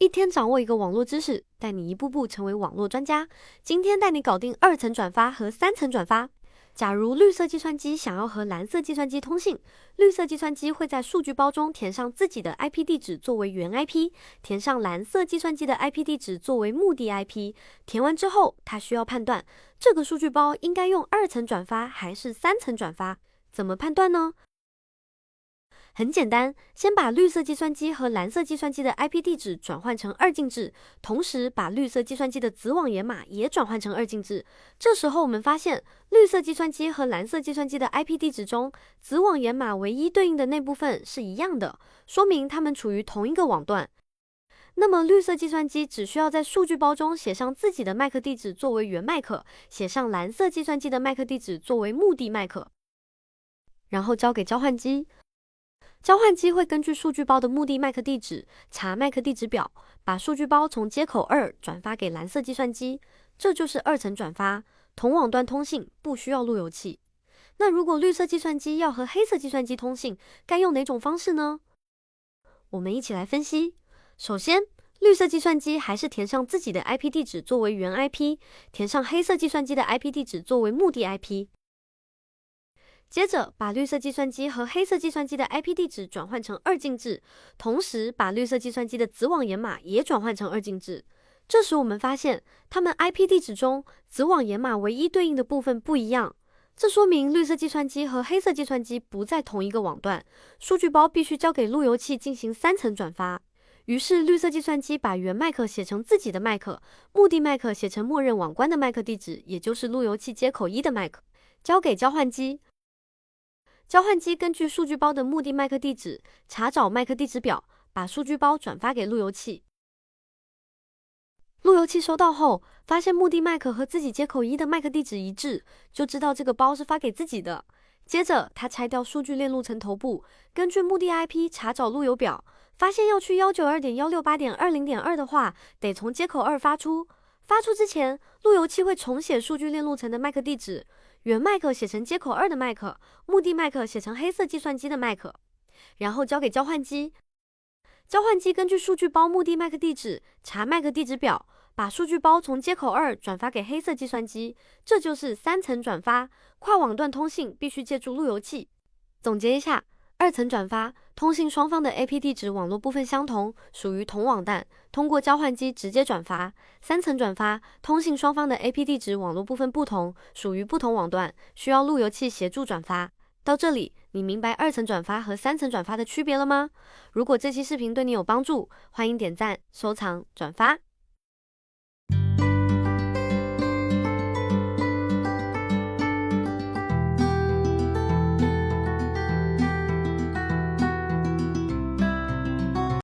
一天掌握一个网络知识，带你一步步成为网络专家。今天带你搞定2层转发和3层转发。假如绿色计算机想要和蓝色计算机通信，绿色计算机会在数据包中填上自己的 IP 地址作为原 IP， 填上蓝色计算机的 IP 地址作为目的 IP。填完之后，它需要判断这个数据包应该用2层转发还是3层转发。怎么判断呢？很简单，先把绿色计算机和蓝色计算机的 IP 地址转换成二进制，同时把绿色计算机的子网延码也转换成二进制。这时候我们发现，绿色计算机和蓝色计算机的 IP 地址中，子网延码唯一对应的那部分是一样的，说明它们处于同一个网段。那么绿色计算机只需要在数据包中写上自己的麦克地址作为原麦克，写上蓝色计算机的麦克地址作为目的麦克，然后交给交换机。交换机会根据数据包的目的麦克地址查麦克地址表，把数据包从接口2转发给蓝色计算机，这就是2层转发，同网段通信不需要路由器。那如果绿色计算机要和黑色计算机通信，该用哪种方式呢？我们一起来分析。首先，绿色计算机还是填上自己的 IP 地址作为原 IP， 填上黑色计算机的 IP 地址作为目的 IP。接着，把绿色计算机和黑色计算机的 IP 地址转换成二进制，同时把绿色计算机的子网延码也转换成二进制。这时我们发现，它们 IP 地址中子网延码唯一对应的部分不一样，这说明绿色计算机和黑色计算机不在同一个网段，数据包必须交给路由器进行3层转发。于是，绿色计算机把原麦克写成自己的麦克，目的麦克写成默认网关的麦克地址，也就是路由器接口1的麦克，交给交换机。交换机根据数据包的目的麦克地址查找麦克地址表，把数据包转发给路由器。路由器收到后，发现目的麦克和自己接口1的麦克地址一致，就知道这个包是发给自己的。接着，他拆掉数据链路层头部，根据目的 IP 查找路由表，发现要去 192.168.20.2 的话，得从接口2发出。发出之前，路由器会重写数据链路层的麦克地址，原麦克写成接口2的麦克，目的麦克写成黑色计算机的麦克，然后交给交换机。交换机根据数据包目的麦克地址查麦克地址表，把数据包从接口2转发给黑色计算机，这就是3层转发。跨网段通信必须借助路由器。总结一下，2层转发，通信双方的 AP 地址网络部分相同，属于同网段，通过交换机直接转发。3层转发，通信双方的 AP 地址网络部分不同，属于不同网段，需要路由器协助转发。到这里，你明白2层转发和3层转发的区别了吗？如果这期视频对你有帮助，欢迎点赞、收藏、转发。